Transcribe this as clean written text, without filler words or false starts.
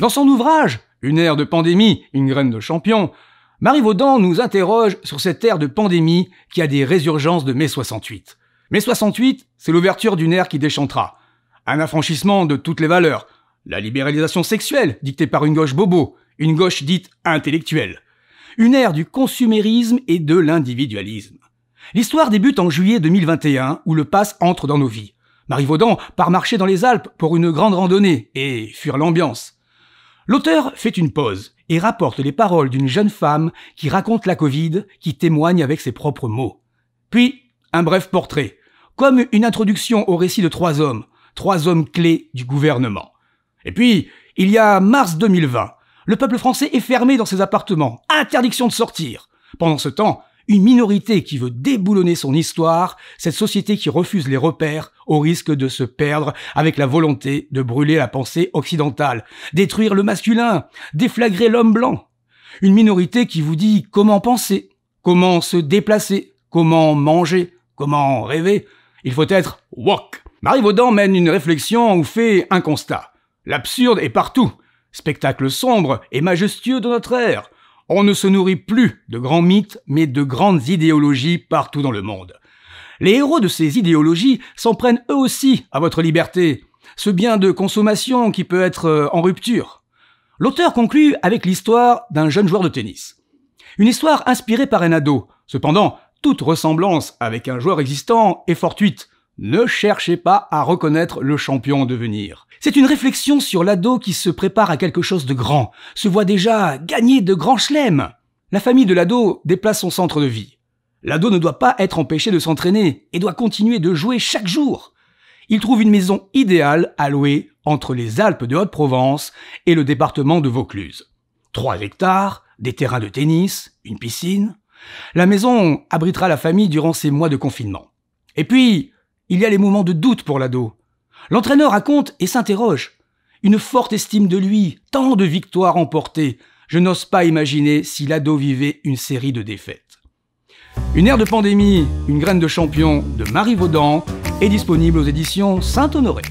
Dans son ouvrage « Une ère de pandémie, une graine de champion », Marie Vaudan nous interroge sur cette ère de pandémie qui a des résurgences de mai 68. Mai 68, c'est l'ouverture d'une ère qui déchantera. Un affranchissement de toutes les valeurs. La libéralisation sexuelle, dictée par une gauche bobo, une gauche dite intellectuelle. Une ère du consumérisme et de l'individualisme. L'histoire débute en juillet 2021, où le pass entre dans nos vies. Marie Vaudan part marcher dans les Alpes pour une grande randonnée et fuir l'ambiance. L'auteur fait une pause et rapporte les paroles d'une jeune femme qui raconte la Covid, qui témoigne avec ses propres mots. Puis, un bref portrait, comme une introduction au récit de trois hommes clés du gouvernement. Et puis, il y a mars 2020. Le peuple français est fermé dans ses appartements, interdiction de sortir. Pendant ce temps, une minorité qui veut déboulonner son histoire, cette société qui refuse les repères au risque de se perdre avec la volonté de brûler la pensée occidentale, détruire le masculin, déflagrer l'homme blanc. Une minorité qui vous dit comment penser, comment se déplacer, comment manger, comment rêver. Il faut être woke. Marie Vaudan mène une réflexion ou fait un constat. L'absurde est partout. Spectacle sombre et majestueux de notre ère. On ne se nourrit plus de grands mythes, mais de grandes idéologies partout dans le monde. Les héros de ces idéologies s'en prennent eux aussi à votre liberté, ce bien de consommation qui peut être en rupture. L'auteur conclut avec l'histoire d'un jeune joueur de tennis. Une histoire inspirée par un ado. Cependant, toute ressemblance avec un joueur existant est fortuite. Ne cherchez pas à reconnaître le champion en devenir. C'est une réflexion sur l'ado qui se prépare à quelque chose de grand, se voit déjà gagner de grands chelems. La famille de l'ado déplace son centre de vie. L'ado ne doit pas être empêché de s'entraîner et doit continuer de jouer chaque jour. Il trouve une maison idéale à louer entre les Alpes de Haute-Provence et le département de Vaucluse. 3 hectares, des terrains de tennis, une piscine. La maison abritera la famille durant ces mois de confinement. Et puis, il y a les moments de doute pour l'ado. L'entraîneur raconte et s'interroge. Une forte estime de lui, tant de victoires emportées. Je n'ose pas imaginer si l'ado vivait une série de défaites. Une ère de pandémie, une graine de champion de Marie Vaudan est disponible aux éditions Saint-Honoré.